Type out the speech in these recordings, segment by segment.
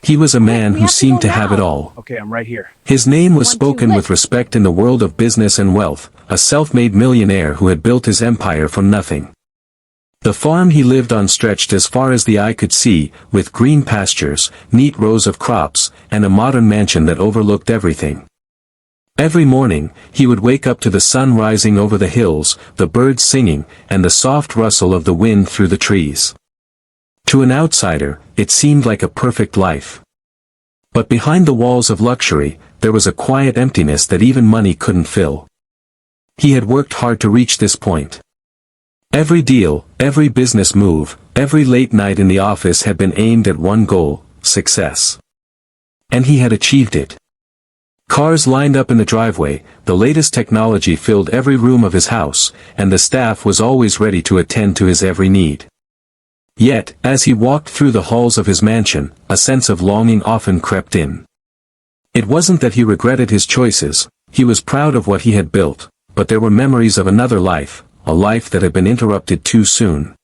He was a man who seemed to have it all. Okay, I'm right here. His name was spoken with respect in the world of business and wealth, a self-made millionaire who had built his empire from nothing. The farm he lived on stretched as far as the eye could see, with green pastures, neat rows of crops, and a modern mansion that overlooked everything. Every morning, he would wake up to the sun rising over the hills, the birds singing, and the soft rustle of the wind through the trees. To an outsider, it seemed like a perfect life. But behind the walls of luxury, there was a quiet emptiness that even money couldn't fill. He had worked hard to reach this point. Every deal, every business move, every late night in the office had been aimed at one goal: success. And he had achieved it. Cars lined up in the driveway, the latest technology filled every room of his house, and the staff was always ready to attend to his every need. Yet, as he walked through the halls of his mansion, a sense of longing often crept in. It wasn't that he regretted his choices, he was proud of what he had built, but there were memories of another life, a life that had been interrupted too soon.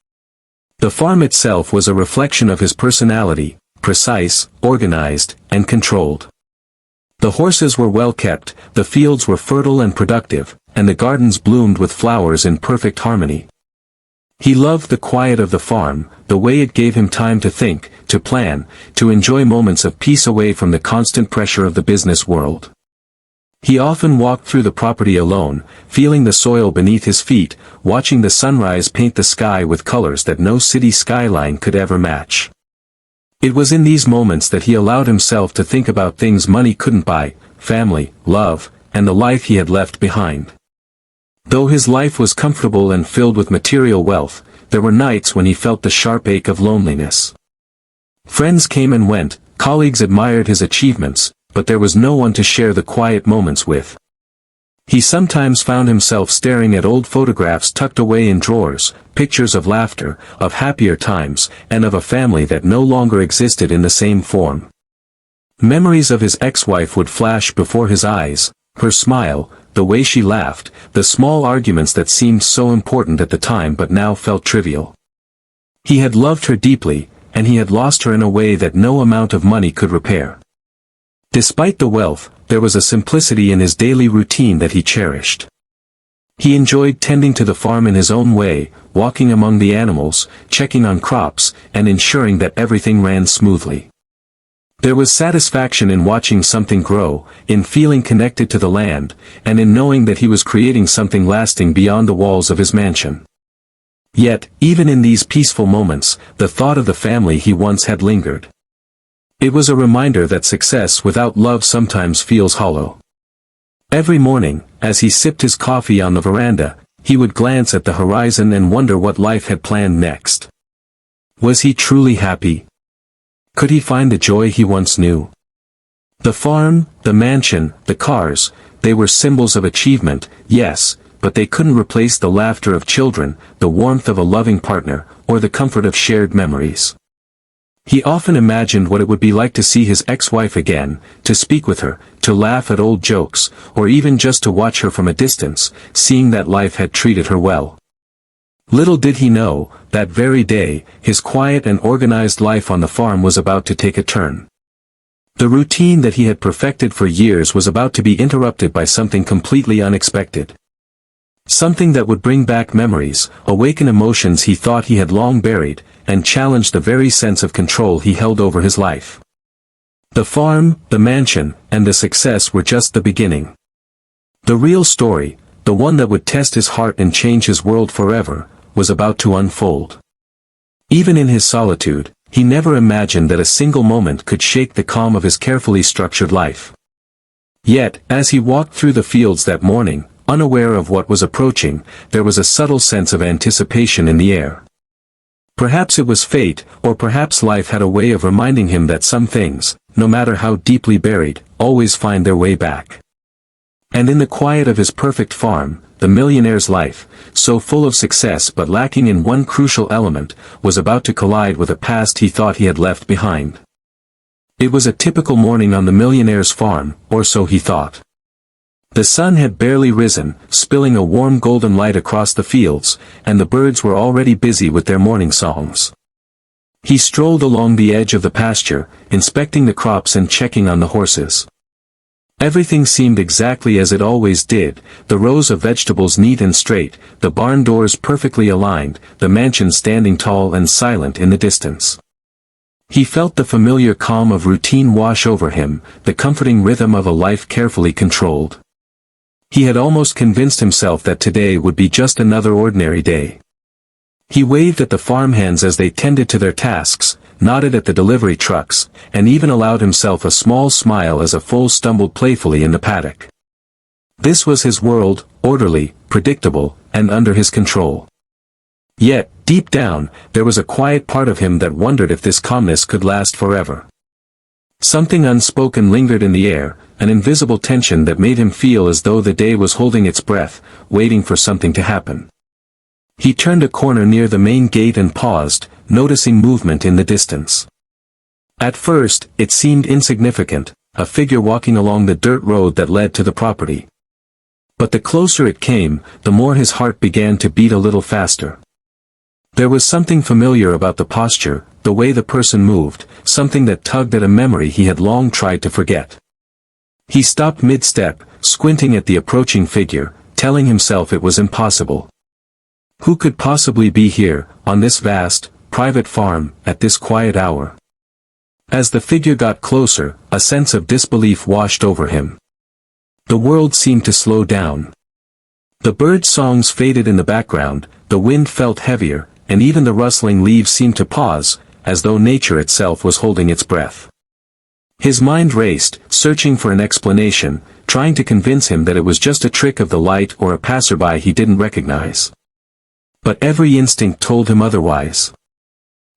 The farm itself was a reflection of his personality, precise, organized, and controlled. The horses were well kept, the fields were fertile and productive, and the gardens bloomed with flowers in perfect harmony. He loved the quiet of the farm, the way it gave him time to think, to plan, to enjoy moments of peace away from the constant pressure of the business world. He often walked through the property alone, feeling the soil beneath his feet, watching the sunrise paint the sky with colors that no city skyline could ever match. It was in these moments that he allowed himself to think about things money couldn't buy: family, love, and the life he had left behind. Though his life was comfortable and filled with material wealth, there were nights when he felt the sharp ache of loneliness. Friends came and went, colleagues admired his achievements, but there was no one to share the quiet moments with. He sometimes found himself staring at old photographs tucked away in drawers, pictures of laughter, of happier times, and of a family that no longer existed in the same form. Memories of his ex-wife would flash before his eyes, her smile, the way she laughed, the small arguments that seemed so important at the time but now felt trivial. He had loved her deeply, and he had lost her in a way that no amount of money could repair. Despite the wealth, there was a simplicity in his daily routine that he cherished. He enjoyed tending to the farm in his own way, walking among the animals, checking on crops, and ensuring that everything ran smoothly. There was satisfaction in watching something grow, in feeling connected to the land, and in knowing that he was creating something lasting beyond the walls of his mansion. Yet, even in these peaceful moments, the thought of the family he once had lingered. It was a reminder that success without love sometimes feels hollow. Every morning, as he sipped his coffee on the veranda, he would glance at the horizon and wonder what life had planned next. Was he truly happy? Could he find the joy he once knew? The farm, the mansion, the cars, they were symbols of achievement, yes, but they couldn't replace the laughter of children, the warmth of a loving partner, or the comfort of shared memories. He often imagined what it would be like to see his ex-wife again, to speak with her, to laugh at old jokes, or even just to watch her from a distance, seeing that life had treated her well. Little did he know, that very day, his quiet and organized life on the farm was about to take a turn. The routine that he had perfected for years was about to be interrupted by something completely unexpected. Something that would bring back memories, awaken emotions he thought he had long buried, and challenge the very sense of control he held over his life. The farm, the mansion, and the success were just the beginning. The real story, the one that would test his heart and change his world forever, was about to unfold. Even in his solitude, he never imagined that a single moment could shake the calm of his carefully structured life. Yet, as he walked through the fields that morning, unaware of what was approaching, there was a subtle sense of anticipation in the air. Perhaps it was fate, or perhaps life had a way of reminding him that some things, no matter how deeply buried, always find their way back. And in the quiet of his perfect farm, the millionaire's life, so full of success but lacking in one crucial element, was about to collide with a past he thought he had left behind. It was a typical morning on the millionaire's farm, or so he thought. The sun had barely risen, spilling a warm golden light across the fields, and the birds were already busy with their morning songs. He strolled along the edge of the pasture, inspecting the crops and checking on the horses. Everything seemed exactly as it always did, the rows of vegetables neat and straight, the barn doors perfectly aligned, the mansion standing tall and silent in the distance. He felt the familiar calm of routine wash over him, the comforting rhythm of a life carefully controlled. He had almost convinced himself that today would be just another ordinary day. He waved at the farmhands as they tended to their tasks, nodded at the delivery trucks, and even allowed himself a small smile as a foal stumbled playfully in the paddock. This was his world, orderly, predictable, and under his control. Yet, deep down, there was a quiet part of him that wondered if this calmness could last forever. Something unspoken lingered in the air, an invisible tension that made him feel as though the day was holding its breath, waiting for something to happen. He turned a corner near the main gate and paused, noticing movement in the distance. At first, it seemed insignificant, a figure walking along the dirt road that led to the property. But the closer it came, the more his heart began to beat a little faster. There was something familiar about the posture, the way the person moved, something that tugged at a memory he had long tried to forget. He stopped mid-step, squinting at the approaching figure, telling himself it was impossible. Who could possibly be here, on this vast, private farm, at this quiet hour? As the figure got closer, a sense of disbelief washed over him. The world seemed to slow down. The bird songs faded in the background, the wind felt heavier, and even the rustling leaves seemed to pause, as though nature itself was holding its breath. His mind raced, searching for an explanation, trying to convince him that it was just a trick of the light or a passerby he didn't recognize. But every instinct told him otherwise.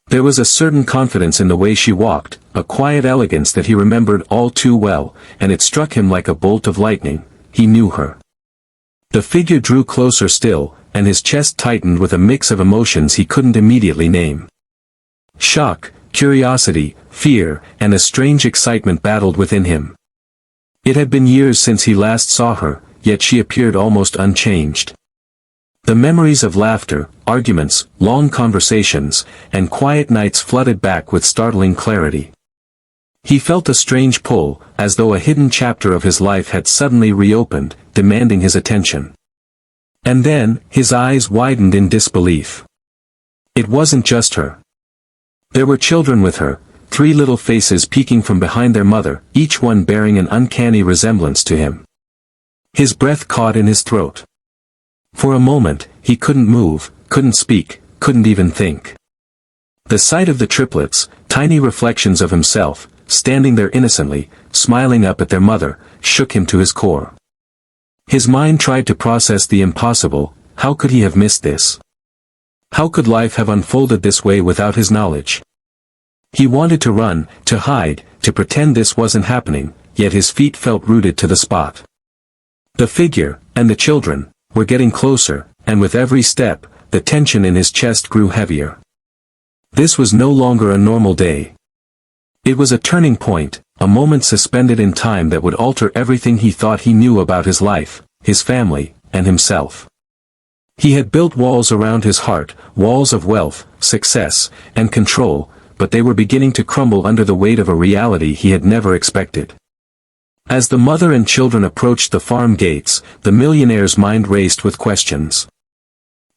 There was a certain confidence in the way she walked, a quiet elegance that he remembered all too well, and it struck him like a bolt of lightning. He knew her. The figure drew closer still, and his chest tightened with a mix of emotions he couldn't immediately name. Shock, curiosity, fear, and a strange excitement battled within him. It had been years since he last saw her, yet she appeared almost unchanged. The memories of laughter, arguments, long conversations, and quiet nights flooded back with startling clarity. He felt a strange pull, as though a hidden chapter of his life had suddenly reopened, demanding his attention. And then, his eyes widened in disbelief. It wasn't just her. There were children with her, 3 little faces peeking from behind their mother, each one bearing an uncanny resemblance to him. His breath caught in his throat. For a moment, he couldn't move, couldn't speak, couldn't even think. The sight of the triplets, tiny reflections of himself, standing there innocently, smiling up at their mother, shook him to his core. His mind tried to process the impossible. How could he have missed this? How could life have unfolded this way without his knowledge? He wanted to run, to hide, to pretend this wasn't happening, yet his feet felt rooted to the spot. The figure, and the children, were getting closer, and with every step, the tension in his chest grew heavier. This was no longer a normal day. It was a turning point, a moment suspended in time that would alter everything he thought he knew about his life, his family, and himself. He had built walls around his heart, walls of wealth, success, and control, but they were beginning to crumble under the weight of a reality he had never expected. As the mother and children approached the farm gates, the millionaire's mind raced with questions.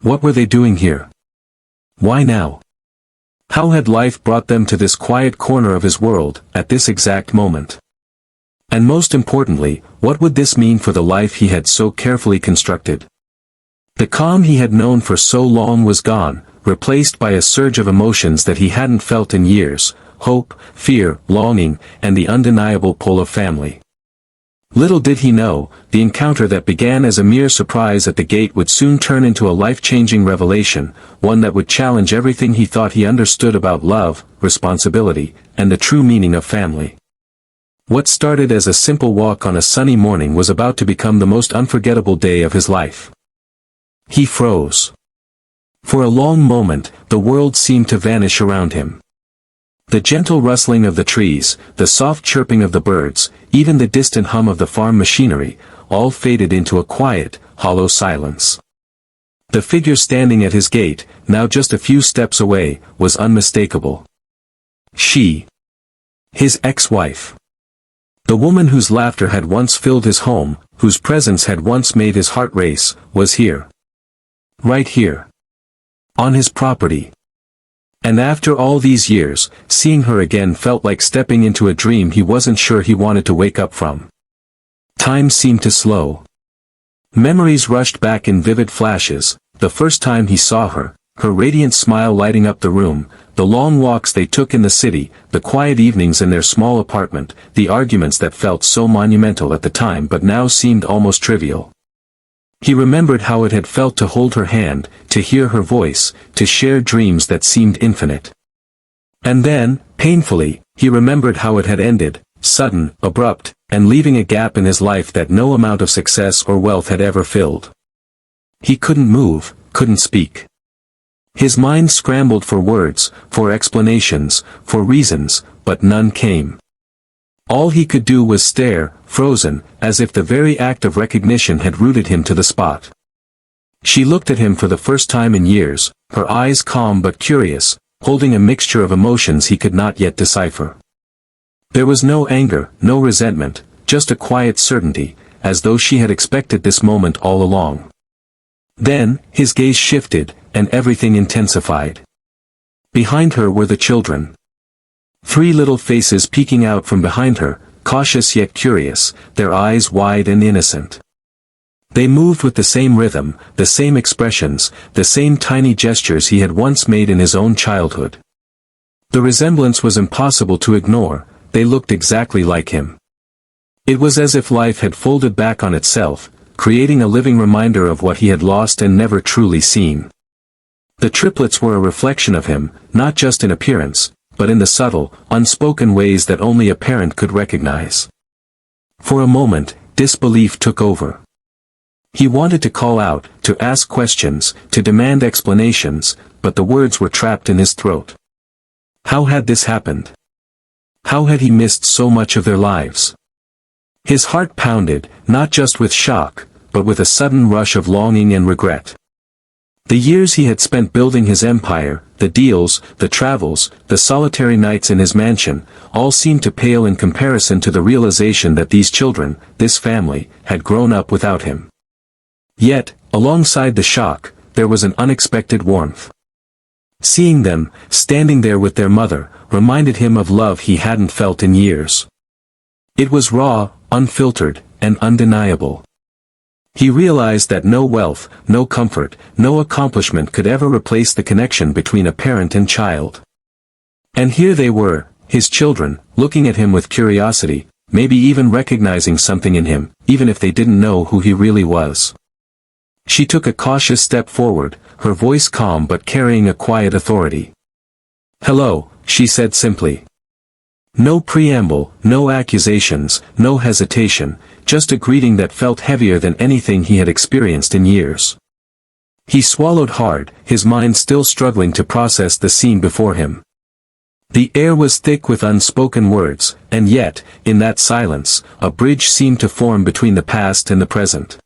What were they doing here? Why now? How had life brought them to this quiet corner of his world, at this exact moment? And most importantly, what would this mean for the life he had so carefully constructed? The calm he had known for so long was gone, replaced by a surge of emotions that he hadn't felt in years: hope, fear, longing, and the undeniable pull of family. Little did he know, the encounter that began as a mere surprise at the gate would soon turn into a life-changing revelation, one that would challenge everything he thought he understood about love, responsibility, and the true meaning of family. What started as a simple walk on a sunny morning was about to become the most unforgettable day of his life. He froze. For a long moment, the world seemed to vanish around him. The gentle rustling of the trees, the soft chirping of the birds, even the distant hum of the farm machinery, all faded into a quiet, hollow silence. The figure standing at his gate, now just a few steps away, was unmistakable. She. His ex-wife. The woman whose laughter had once filled his home, whose presence had once made his heart race, was here. Right here. On his property. And after all these years, seeing her again felt like stepping into a dream he wasn't sure he wanted to wake up from. Time seemed to slow. Memories rushed back in vivid flashes, the first time he saw her, her radiant smile lighting up the room, the long walks they took in the city, the quiet evenings in their small apartment, the arguments that felt so monumental at the time but now seemed almost trivial. He remembered how it had felt to hold her hand, to hear her voice, to share dreams that seemed infinite. And then, painfully, he remembered how it had ended, sudden, abrupt, and leaving a gap in his life that no amount of success or wealth had ever filled. He couldn't move, couldn't speak. His mind scrambled for words, for explanations, for reasons, but none came. All he could do was stare, frozen, as if the very act of recognition had rooted him to the spot. She looked at him for the first time in years, her eyes calm but curious, holding a mixture of emotions he could not yet decipher. There was no anger, no resentment, just a quiet certainty, as though she had expected this moment all along. Then, his gaze shifted, and everything intensified. Behind her were the children. 3 little faces peeking out from behind her, cautious yet curious, their eyes wide and innocent. They moved with the same rhythm, the same expressions, the same tiny gestures he had once made in his own childhood. The resemblance was impossible to ignore, they looked exactly like him. It was as if life had folded back on itself, creating a living reminder of what he had lost and never truly seen. The triplets were a reflection of him, not just in appearance, but in the subtle, unspoken ways that only a parent could recognize. For a moment, disbelief took over. He wanted to call out, to ask questions, to demand explanations, but the words were trapped in his throat. How had this happened? How had he missed so much of their lives? His heart pounded, not just with shock, but with a sudden rush of longing and regret. The years he had spent building his empire, the deals, the travels, the solitary nights in his mansion, all seemed to pale in comparison to the realization that these children, this family, had grown up without him. Yet, alongside the shock, there was an unexpected warmth. Seeing them, standing there with their mother, reminded him of love he hadn't felt in years. It was raw, unfiltered, and undeniable. He realized that no wealth, no comfort, no accomplishment could ever replace the connection between a parent and child. And here they were, his children, looking at him with curiosity, maybe even recognizing something in him, even if they didn't know who he really was. She took a cautious step forward, her voice calm but carrying a quiet authority. "Hello," she said simply. No preamble, no accusations, no hesitation, just a greeting that felt heavier than anything he had experienced in years. He swallowed hard, his mind still struggling to process the scene before him. The air was thick with unspoken words, and yet, in that silence, a bridge seemed to form between the past and the present.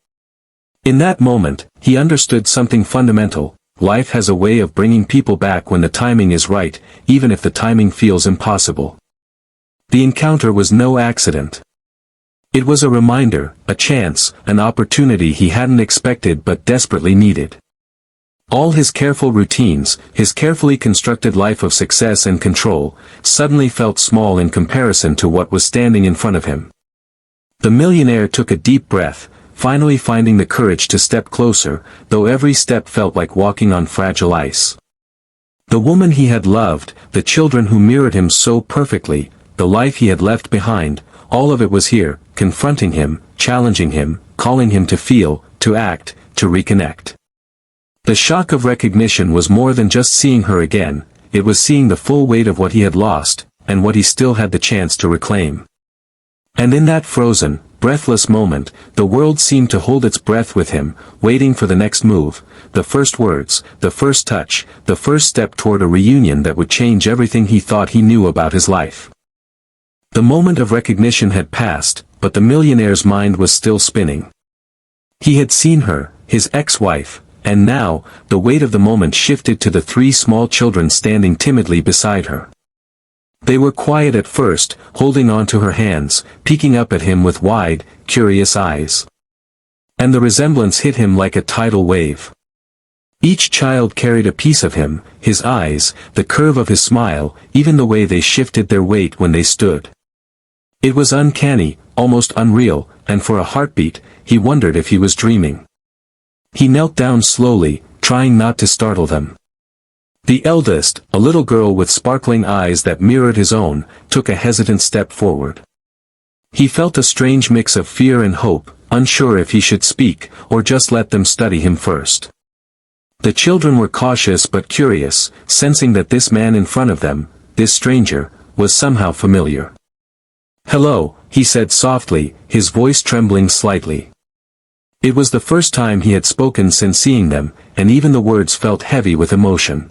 In that moment, he understood something fundamental: life has a way of bringing people back when the timing is right, even if the timing feels impossible. The encounter was no accident. It was a reminder, a chance, an opportunity he hadn't expected but desperately needed. All his careful routines, his carefully constructed life of success and control, suddenly felt small in comparison to what was standing in front of him. The millionaire took a deep breath, finally finding the courage to step closer, though every step felt like walking on fragile ice. The woman he had loved, the children who mirrored him so perfectly, the life he had left behind, all of it was here, confronting him, challenging him, calling him to feel, to act, to reconnect. The shock of recognition was more than just seeing her again, it was seeing the full weight of what he had lost, and what he still had the chance to reclaim. And in that frozen, breathless moment, the world seemed to hold its breath with him, waiting for the next move, the first words, the first touch, the first step toward a reunion that would change everything he thought he knew about his life. The moment of recognition had passed, but the millionaire's mind was still spinning. He had seen her, his ex-wife, and now, the weight of the moment shifted to the 3 small children standing timidly beside her. They were quiet at first, holding on to her hands, peeking up at him with wide, curious eyes. And the resemblance hit him like a tidal wave. Each child carried a piece of him, his eyes, the curve of his smile, even the way they shifted their weight when they stood. It was uncanny, almost unreal, and for a heartbeat, he wondered if he was dreaming. He knelt down slowly, trying not to startle them. The eldest, a little girl with sparkling eyes that mirrored his own, took a hesitant step forward. He felt a strange mix of fear and hope, unsure if he should speak, or just let them study him first. The children were cautious but curious, sensing that this man in front of them, this stranger, was somehow familiar. "Hello," he said softly, his voice trembling slightly. It was the first time he had spoken since seeing them, and even the words felt heavy with emotion.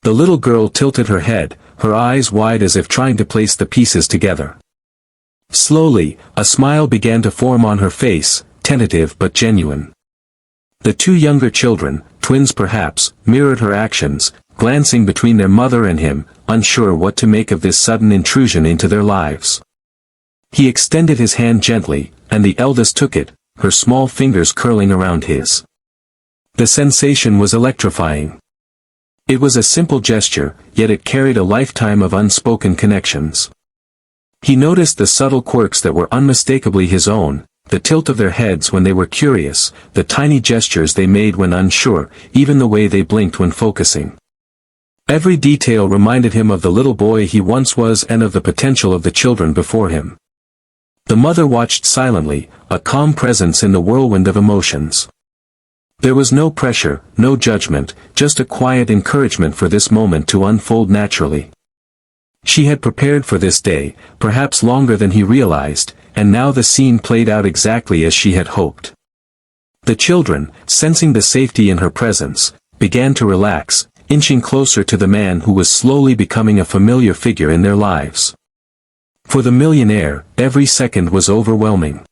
The little girl tilted her head, her eyes wide as if trying to place the pieces together. Slowly, a smile began to form on her face, tentative but genuine. The two younger children, twins perhaps, mirrored her actions, glancing between their mother and him, unsure what to make of this sudden intrusion into their lives. He extended his hand gently, and the eldest took it, her small fingers curling around his. The sensation was electrifying. It was a simple gesture, yet it carried a lifetime of unspoken connections. He noticed the subtle quirks that were unmistakably his own, the tilt of their heads when they were curious, the tiny gestures they made when unsure, even the way they blinked when focusing. Every detail reminded him of the little boy he once was and of the potential of the children before him. The mother watched silently, a calm presence in the whirlwind of emotions. There was no pressure, no judgment, just a quiet encouragement for this moment to unfold naturally. She had prepared for this day, perhaps longer than he realized, and now the scene played out exactly as she had hoped. The children, sensing the safety in her presence, began to relax, inching closer to the man who was slowly becoming a familiar figure in their lives. For the millionaire, every second was overwhelming.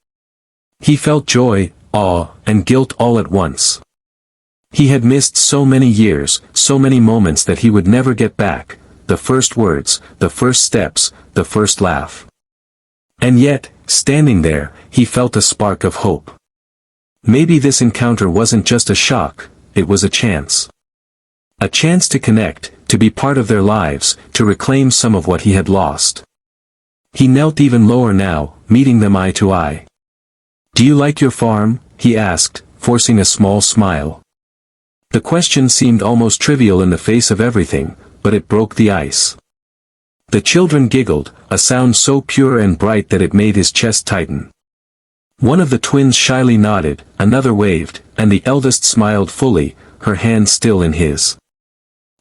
He felt joy, awe, and guilt all at once. He had missed so many years, so many moments that he would never get back, the first words, the first steps, the first laugh. And yet, standing there, he felt a spark of hope. Maybe this encounter wasn't just a shock, it was a chance. A chance to connect, to be part of their lives, to reclaim some of what he had lost. He knelt even lower now, meeting them eye to eye. "Do you like your farm?" he asked, forcing a small smile. The question seemed almost trivial in the face of everything, but it broke the ice. The children giggled, a sound so pure and bright that it made his chest tighten. One of the twins shyly nodded, another waved, and the eldest smiled fully, her hand still in his.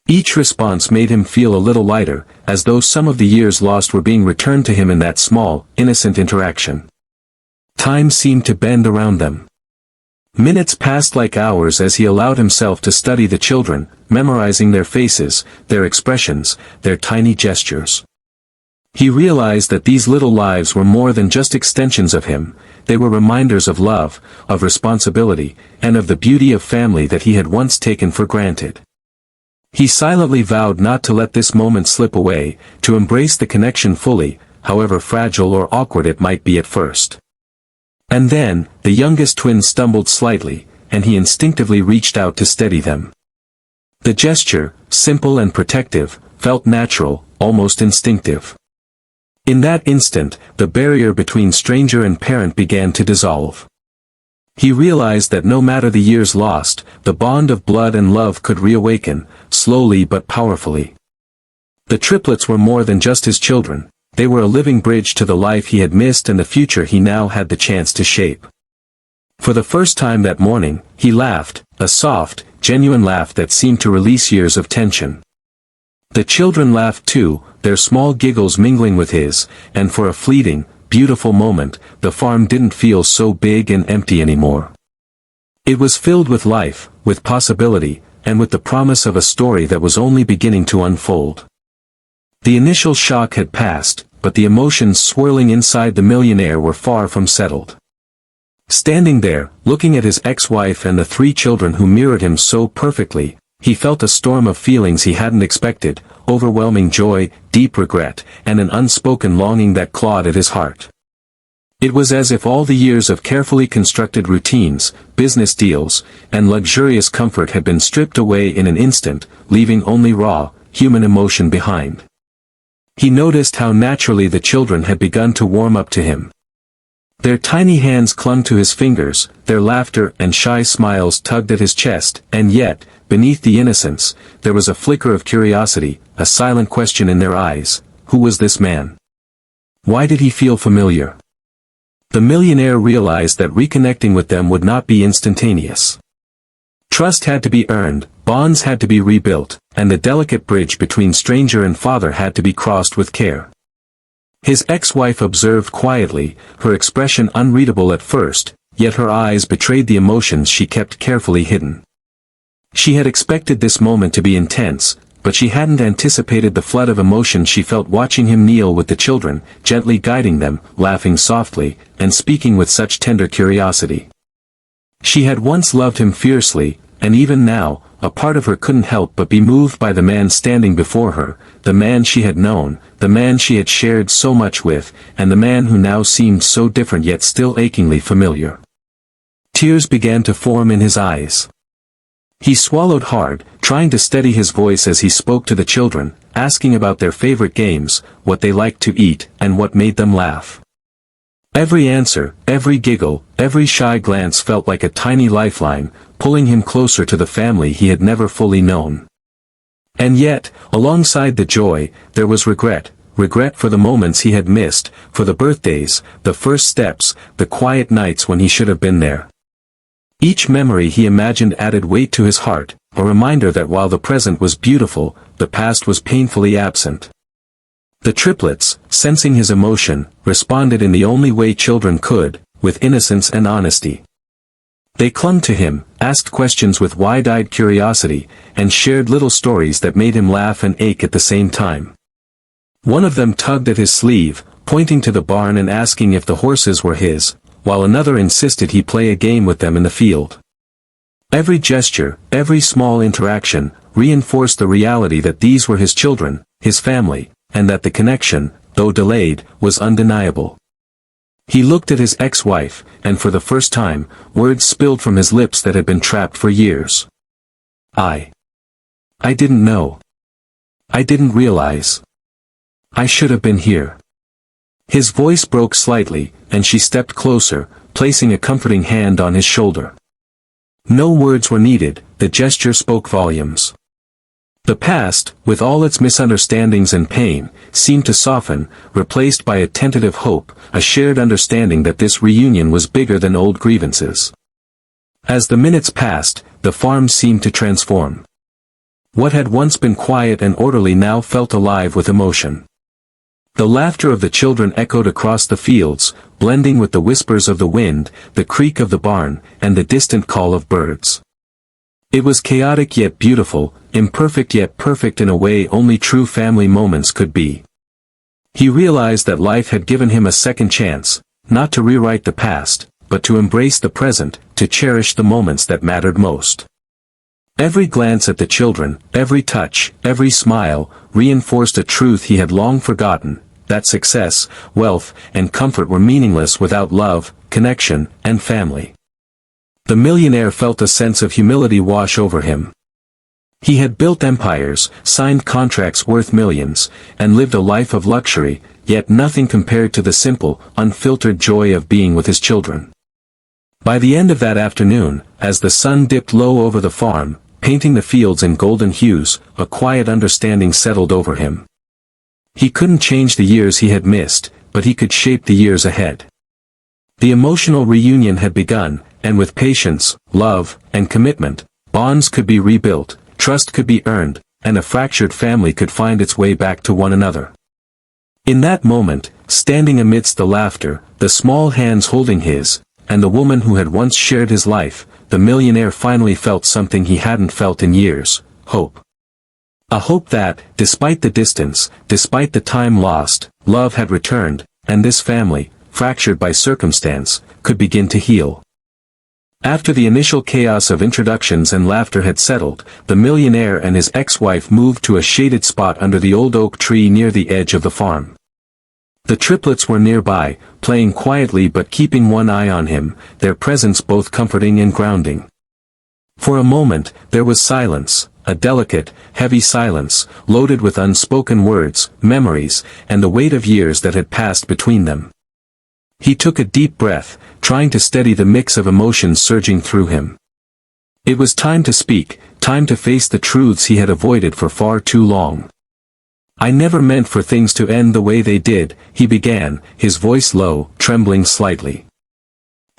Each response made him feel a little lighter, as though some of the years lost were being returned to him in that small, innocent interaction. Time seemed to bend around them. Minutes passed like hours as he allowed himself to study the children, memorizing their faces, their expressions, their tiny gestures. He realized that these little lives were more than just extensions of him, they were reminders of love, of responsibility, and of the beauty of family that he had once taken for granted. He silently vowed not to let this moment slip away, to embrace the connection fully, however fragile or awkward it might be at first. And then, the youngest twin stumbled slightly, and he instinctively reached out to steady them. The gesture, simple and protective, felt natural, almost instinctive. In that instant, the barrier between stranger and parent began to dissolve. He realized that no matter the years lost, the bond of blood and love could reawaken, slowly but powerfully. The triplets were more than just his children, they were a living bridge to the life he had missed and the future he now had the chance to shape. For the first time that morning, he laughed, a soft, genuine laugh that seemed to release years of tension. The children laughed too, their small giggles mingling with his, and for a fleeting, beautiful moment, the farm didn't feel so big and empty anymore. It was filled with life, with possibility, and with the promise of a story that was only beginning to unfold. The initial shock had passed, but the emotions swirling inside the millionaire were far from settled. Standing there, looking at his ex-wife and the three children who mirrored him so perfectly, he felt a storm of feelings he hadn't expected, overwhelming joy, deep regret, and an unspoken longing that clawed at his heart. It was as if all the years of carefully constructed routines, business deals, and luxurious comfort had been stripped away in an instant, leaving only raw, human emotion behind. He noticed how naturally the children had begun to warm up to him. Their tiny hands clung to his fingers, their laughter and shy smiles tugged at his chest, and yet, beneath the innocence, there was a flicker of curiosity, a silent question in their eyes. Who was this man? Why did he feel familiar? The millionaire realized that reconnecting with them would not be instantaneous. Trust had to be earned, bonds had to be rebuilt, and the delicate bridge between stranger and father had to be crossed with care. His ex-wife observed quietly, her expression unreadable at first, yet her eyes betrayed the emotions she kept carefully hidden. She had expected this moment to be intense, but she hadn't anticipated the flood of emotion she felt watching him kneel with the children, gently guiding them, laughing softly, and speaking with such tender curiosity. She had once loved him fiercely, and even now, a part of her couldn't help but be moved by the man standing before her, the man she had known, the man she had shared so much with, and the man who now seemed so different yet still achingly familiar. Tears began to form in his eyes. He swallowed hard, trying to steady his voice as he spoke to the children, asking about their favorite games, what they liked to eat, and what made them laugh. Every answer, every giggle, every shy glance felt like a tiny lifeline, pulling him closer to the family he had never fully known. And yet, alongside the joy, there was regret for the moments he had missed, for the birthdays, the first steps, the quiet nights when he should have been there. Each memory he imagined added weight to his heart, a reminder that while the present was beautiful, the past was painfully absent. The triplets, sensing his emotion, responded in the only way children could, with innocence and honesty. They clung to him, asked questions with wide-eyed curiosity, and shared little stories that made him laugh and ache at the same time. One of them tugged at his sleeve, pointing to the barn and asking if the horses were his, while another insisted he play a game with them in the field. Every gesture, every small interaction, reinforced the reality that these were his children, his family, and that the connection, though delayed, was undeniable. He looked at his ex-wife, and for the first time, words spilled from his lips that had been trapped for years. I didn't know. I didn't realize. I should have been here. His voice broke slightly, and she stepped closer, placing a comforting hand on his shoulder. No words were needed, the gesture spoke volumes. The past, with all its misunderstandings and pain, seemed to soften, replaced by a tentative hope, a shared understanding that this reunion was bigger than old grievances. As the minutes passed, the farm seemed to transform. What had once been quiet and orderly now felt alive with emotion. The laughter of the children echoed across the fields, blending with the whispers of the wind, the creak of the barn, and the distant call of birds. It was chaotic yet beautiful, imperfect yet perfect in a way only true family moments could be. He realized that life had given him a second chance, not to rewrite the past, but to embrace the present, to cherish the moments that mattered most. Every glance at the children, every touch, every smile, reinforced a truth he had long forgotten, that success, wealth, and comfort were meaningless without love, connection, and family. The millionaire felt a sense of humility wash over him. He had built empires, signed contracts worth millions, and lived a life of luxury, yet nothing compared to the simple, unfiltered joy of being with his children. By the end of that afternoon, as the sun dipped low over the farm, painting the fields in golden hues, a quiet understanding settled over him. He couldn't change the years he had missed, but he could shape the years ahead. The emotional reunion had begun, and with patience, love, and commitment, bonds could be rebuilt, trust could be earned, and a fractured family could find its way back to one another. In that moment, standing amidst the laughter, the small hands holding his, and the woman who had once shared his life, the millionaire finally felt something he hadn't felt in years: hope. A hope that, despite the distance, despite the time lost, love had returned, and this family, fractured by circumstance, could begin to heal. After the initial chaos of introductions and laughter had settled, the millionaire and his ex-wife moved to a shaded spot under the old oak tree near the edge of the farm. The triplets were nearby, playing quietly but keeping one eye on him, their presence both comforting and grounding. For a moment, there was silence, a delicate, heavy silence, loaded with unspoken words, memories, and the weight of years that had passed between them. He took a deep breath, trying to steady the mix of emotions surging through him. It was time to speak, time to face the truths he had avoided for far too long. "I never meant for things to end the way they did," he began, his voice low, trembling slightly.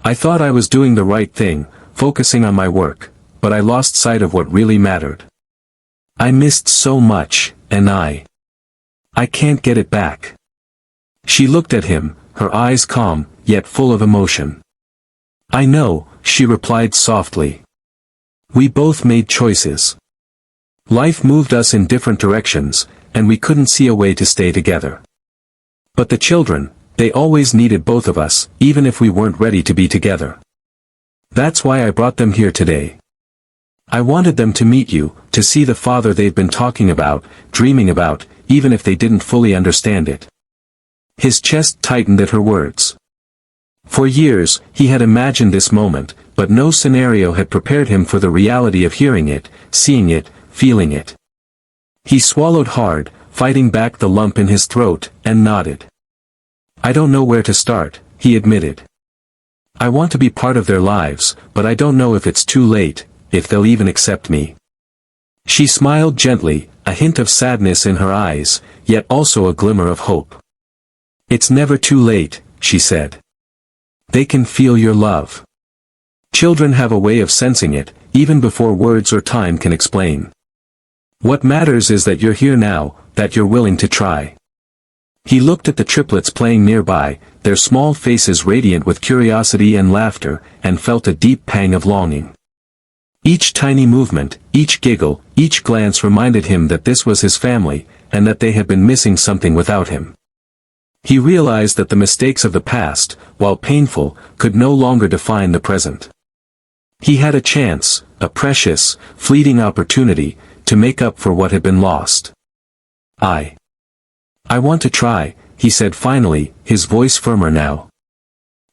"I thought I was doing the right thing, focusing on my work, but I lost sight of what really mattered. I missed so much, and I can't get it back." She looked at him, her eyes calm, yet full of emotion. "I know," she replied softly. "We both made choices. Life moved us in different directions, and we couldn't see a way to stay together. But the children, they always needed both of us, even if we weren't ready to be together. That's why I brought them here today. I wanted them to meet you, to see the father they've been talking about, dreaming about, even if they didn't fully understand it." His chest tightened at her words. For years, he had imagined this moment, but no scenario had prepared him for the reality of hearing it, seeing it, feeling it. He swallowed hard, fighting back the lump in his throat, and nodded. "I don't know where to start," he admitted. "I want to be part of their lives, but I don't know if it's too late, if they'll even accept me." She smiled gently, a hint of sadness in her eyes, yet also a glimmer of hope. "It's never too late," she said. "They can feel your love. Children have a way of sensing it, even before words or time can explain. What matters is that you're here now, that you're willing to try." He looked at the triplets playing nearby, their small faces radiant with curiosity and laughter, and felt a deep pang of longing. Each tiny movement, each giggle, each glance reminded him that this was his family, and that they had been missing something without him. He realized that the mistakes of the past, while painful, could no longer define the present. He had a chance, a precious, fleeting opportunity, to make up for what had been lost. I want to try," he said finally, his voice firmer now.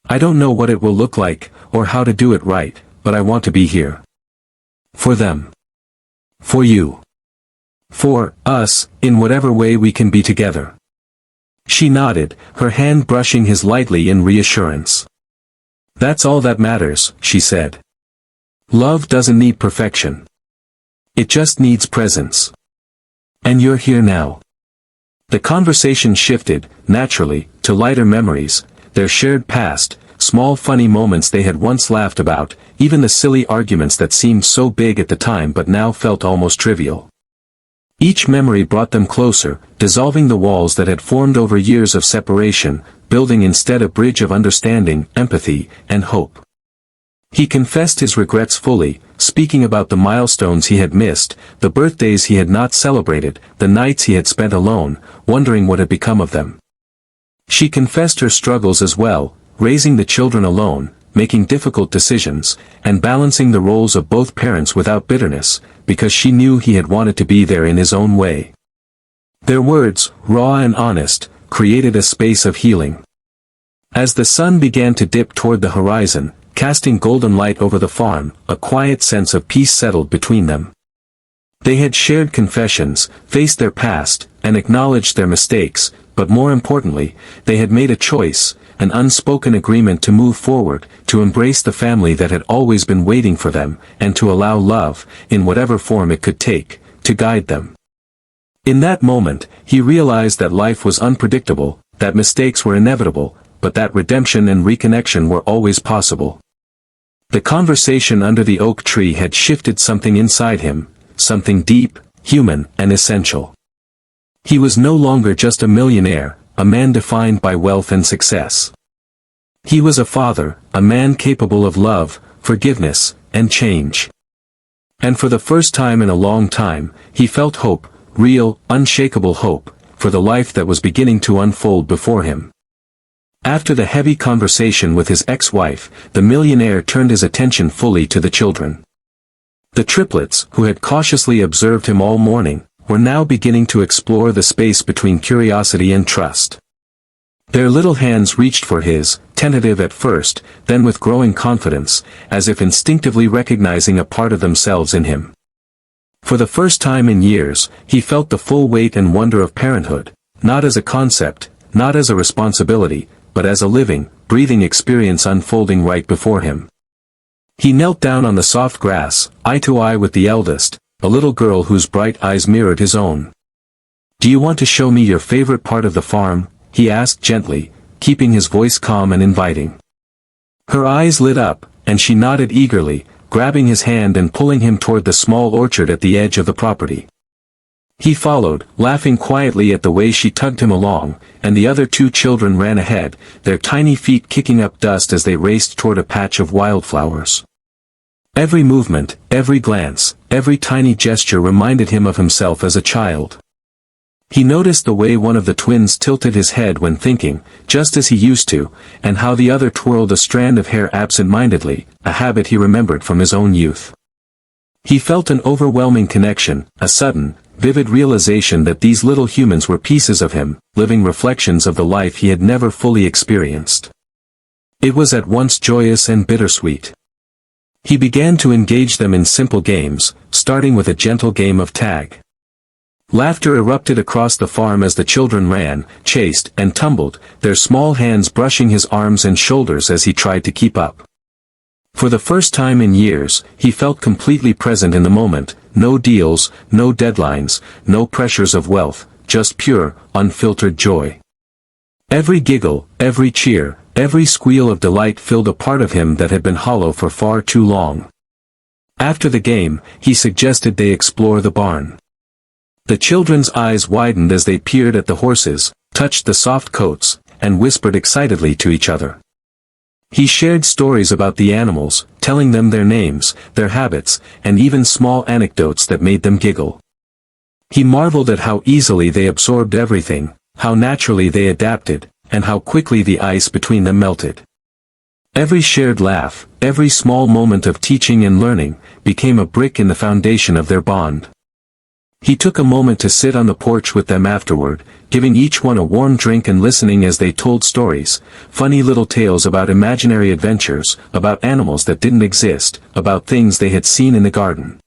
"I don't know what it will look like, or how to do it right, but I want to be here. For them. For you. For us, in whatever way we can be together." She nodded, her hand brushing his lightly in reassurance. "That's all that matters," she said. "Love doesn't need perfection. It just needs presence. And you're here now." The conversation shifted, naturally, to lighter memories, their shared past, small funny moments they had once laughed about, even the silly arguments that seemed so big at the time but now felt almost trivial. Each memory brought them closer, dissolving the walls that had formed over years of separation, building instead a bridge of understanding, empathy, and hope. He confessed his regrets fully, speaking about the milestones he had missed, the birthdays he had not celebrated, the nights he had spent alone, wondering what had become of them. She confessed her struggles as well, raising the children alone, making difficult decisions, and balancing the roles of both parents without bitterness, because she knew he had wanted to be there in his own way. Their words, raw and honest, created a space of healing. As the sun began to dip toward the horizon, casting golden light over the farm, a quiet sense of peace settled between them. They had shared confessions, faced their past, and acknowledged their mistakes, but more importantly, they had made a choice, an unspoken agreement to move forward, to embrace the family that had always been waiting for them, and to allow love, in whatever form it could take, to guide them. In that moment, he realized that life was unpredictable, that mistakes were inevitable, but that redemption and reconnection were always possible. The conversation under the oak tree had shifted something inside him, something deep, human, and essential. He was no longer just a millionaire, a man defined by wealth and success. He was a father, a man capable of love, forgiveness, and change. And for the first time in a long time, he felt hope, real, unshakable hope, for the life that was beginning to unfold before him. After the heavy conversation with his ex-wife, the millionaire turned his attention fully to the children. The triplets, who had cautiously observed him all morning, were now beginning to explore the space between curiosity and trust. Their little hands reached for his, tentative at first, then with growing confidence, as if instinctively recognizing a part of themselves in him. For the first time in years, he felt the full weight and wonder of parenthood, not as a concept, not as a responsibility, but as a living, breathing experience unfolding right before him. He knelt down on the soft grass, eye to eye with the eldest, a little girl whose bright eyes mirrored his own. "Do you want to show me your favorite part of the farm?" he asked gently, keeping his voice calm and inviting. Her eyes lit up, and she nodded eagerly, grabbing his hand and pulling him toward the small orchard at the edge of the property. He followed, laughing quietly at the way she tugged him along, and the other two children ran ahead, their tiny feet kicking up dust as they raced toward a patch of wildflowers. Every movement, every glance, every tiny gesture reminded him of himself as a child. He noticed the way one of the twins tilted his head when thinking, just as he used to, and how the other twirled a strand of hair absent-mindedly, a habit he remembered from his own youth. He felt an overwhelming connection, a sudden, vivid realization that these little humans were pieces of him, living reflections of the life he had never fully experienced. It was at once joyous and bittersweet. He began to engage them in simple games, starting with a gentle game of tag. Laughter erupted across the farm as the children ran, chased, and tumbled, their small hands brushing his arms and shoulders as he tried to keep up. For the first time in years, he felt completely present in the moment, no deals, no deadlines, no pressures of wealth, just pure, unfiltered joy. Every giggle, every cheer, every squeal of delight filled a part of him that had been hollow for far too long. After the game, he suggested they explore the barn. The children's eyes widened as they peered at the horses, touched the soft coats, and whispered excitedly to each other. He shared stories about the animals, telling them their names, their habits, and even small anecdotes that made them giggle. He marveled at how easily they absorbed everything, how naturally they adapted, and how quickly the ice between them melted. Every shared laugh, every small moment of teaching and learning, became a brick in the foundation of their bond. He took a moment to sit on the porch with them afterward, giving each one a warm drink and listening as they told stories, funny little tales about imaginary adventures, about animals that didn't exist, about things they had seen in the garden.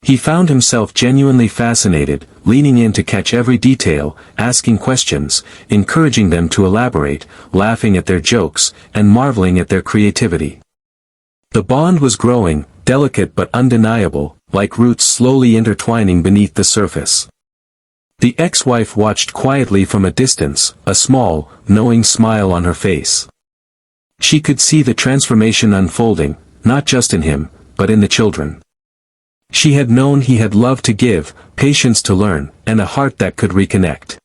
He found himself genuinely fascinated, leaning in to catch every detail, asking questions, encouraging them to elaborate, laughing at their jokes, and marveling at their creativity. The bond was growing, delicate but undeniable, like roots slowly intertwining beneath the surface. The ex-wife watched quietly from a distance, a small, knowing smile on her face. She could see the transformation unfolding, not just in him, but in the children. She had known he had love to give, patience to learn, and a heart that could reconnect.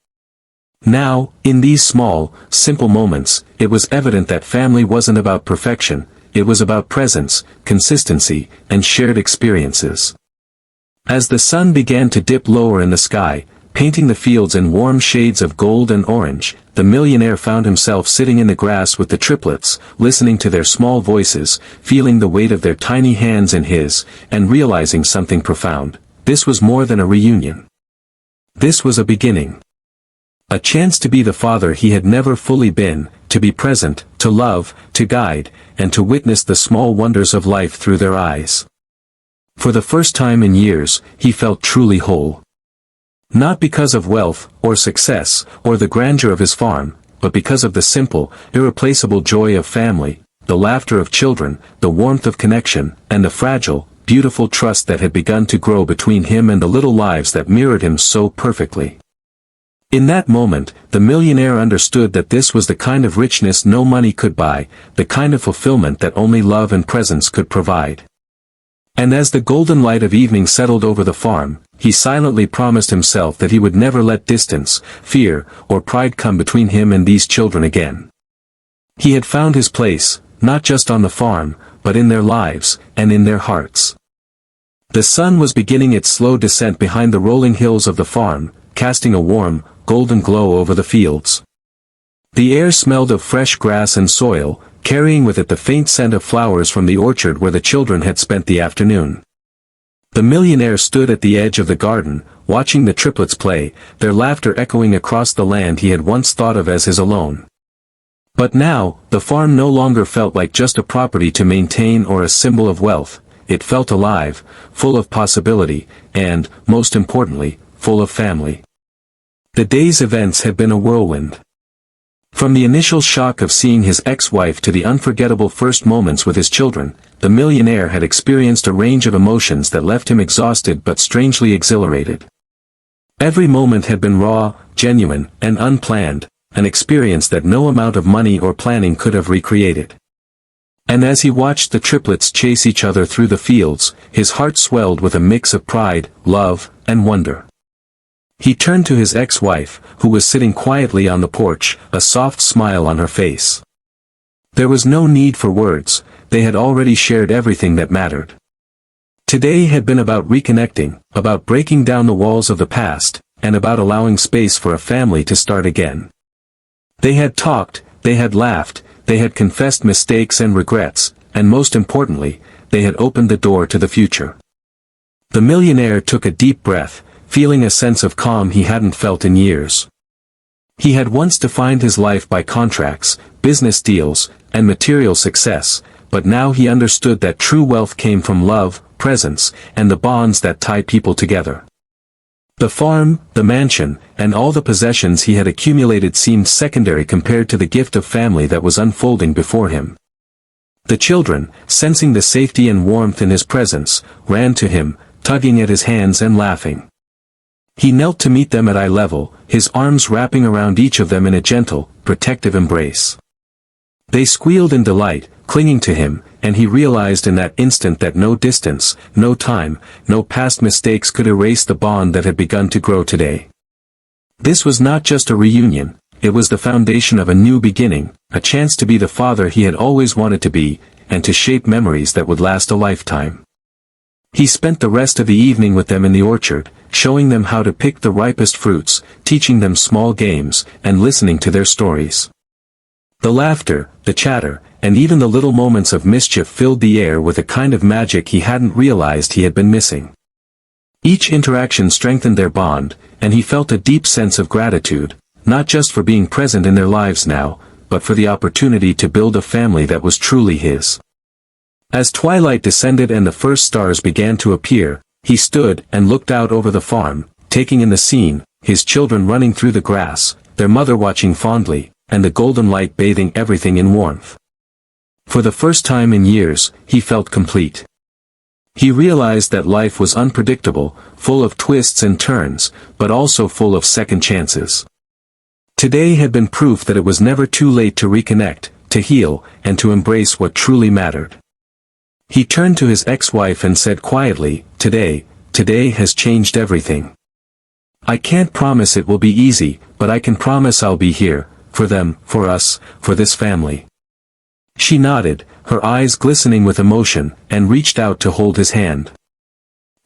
Now, in these small, simple moments, it was evident that family wasn't about perfection, it was about presence, consistency, and shared experiences. As the sun began to dip lower in the sky, painting the fields in warm shades of gold and orange, the millionaire found himself sitting in the grass with the triplets, listening to their small voices, feeling the weight of their tiny hands in his, and realizing something profound. This was more than a reunion. This was a beginning. A chance to be the father he had never fully been, to be present, to love, to guide, and to witness the small wonders of life through their eyes. For the first time in years, he felt truly whole. Not because of wealth, or success, or the grandeur of his farm, but because of the simple, irreplaceable joy of family, the laughter of children, the warmth of connection, and the fragile, beautiful trust that had begun to grow between him and the little lives that mirrored him so perfectly. In that moment, the millionaire understood that this was the kind of richness no money could buy, the kind of fulfillment that only love and presence could provide. And as the golden light of evening settled over the farm, he silently promised himself that he would never let distance, fear, or pride come between him and these children again. He had found his place, not just on the farm, but in their lives, and in their hearts. The sun was beginning its slow descent behind the rolling hills of the farm, casting a warm, golden glow over the fields. The air smelled of fresh grass and soil, carrying with it the faint scent of flowers from the orchard where the children had spent the afternoon. The millionaire stood at the edge of the garden, watching the triplets play, their laughter echoing across the land he had once thought of as his alone. But now, the farm no longer felt like just a property to maintain or a symbol of wealth. It felt alive, full of possibility, and, most importantly, full of family. The day's events had been a whirlwind. From the initial shock of seeing his ex-wife to the unforgettable first moments with his children, the millionaire had experienced a range of emotions that left him exhausted but strangely exhilarated. Every moment had been raw, genuine, and unplanned, an experience that no amount of money or planning could have recreated. And as he watched the triplets chase each other through the fields, his heart swelled with a mix of pride, love, and wonder. He turned to his ex-wife, who was sitting quietly on the porch, a soft smile on her face. There was no need for words, they had already shared everything that mattered. Today had been about reconnecting, about breaking down the walls of the past, and about allowing space for a family to start again. They had talked, they had laughed, they had confessed mistakes and regrets, and most importantly, they had opened the door to the future. The millionaire took a deep breath, feeling a sense of calm he hadn't felt in years. He had once defined his life by contracts, business deals, and material success, but now he understood that true wealth came from love, presence, and the bonds that tie people together. The farm, the mansion, and all the possessions he had accumulated seemed secondary compared to the gift of family that was unfolding before him. The children, sensing the safety and warmth in his presence, ran to him, tugging at his hands and laughing. He knelt to meet them at eye level, his arms wrapping around each of them in a gentle, protective embrace. They squealed in delight, clinging to him, and he realized in that instant that no distance, no time, no past mistakes could erase the bond that had begun to grow today. This was not just a reunion, it was the foundation of a new beginning, a chance to be the father he had always wanted to be, and to shape memories that would last a lifetime. He spent the rest of the evening with them in the orchard, showing them how to pick the ripest fruits, teaching them small games, and listening to their stories. The laughter, the chatter, and even the little moments of mischief filled the air with a kind of magic he hadn't realized he had been missing. Each interaction strengthened their bond, and he felt a deep sense of gratitude, not just for being present in their lives now, but for the opportunity to build a family that was truly his. As twilight descended and the first stars began to appear, he stood and looked out over the farm, taking in the scene, his children running through the grass, their mother watching fondly, and the golden light bathing everything in warmth. For the first time in years, he felt complete. He realized that life was unpredictable, full of twists and turns, but also full of second chances. Today had been proof that it was never too late to reconnect, to heal, and to embrace what truly mattered. He turned to his ex-wife and said quietly, Today has changed everything. I can't promise it will be easy, but I can promise I'll be here, for them, for us, for this family." She nodded, her eyes glistening with emotion, and reached out to hold his hand.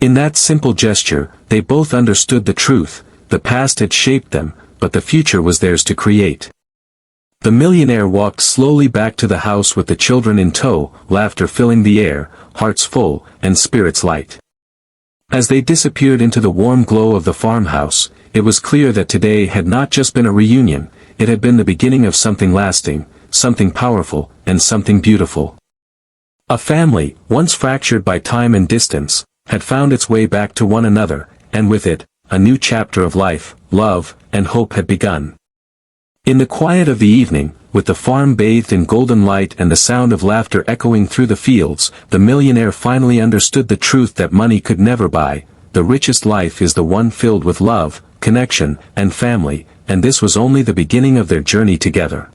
In that simple gesture, they both understood the truth: the past had shaped them, but the future was theirs to create. The millionaire walked slowly back to the house with the children in tow, laughter filling the air, hearts full, and spirits light. As they disappeared into the warm glow of the farmhouse, it was clear that today had not just been a reunion, it had been the beginning of something lasting, something powerful, and something beautiful. A family, once fractured by time and distance, had found its way back to one another, and with it, a new chapter of life, love, and hope had begun. In the quiet of the evening, with the farm bathed in golden light and the sound of laughter echoing through the fields, the millionaire finally understood the truth that money could never buy: the richest life is the one filled with love, connection, and family, and this was only the beginning of their journey together.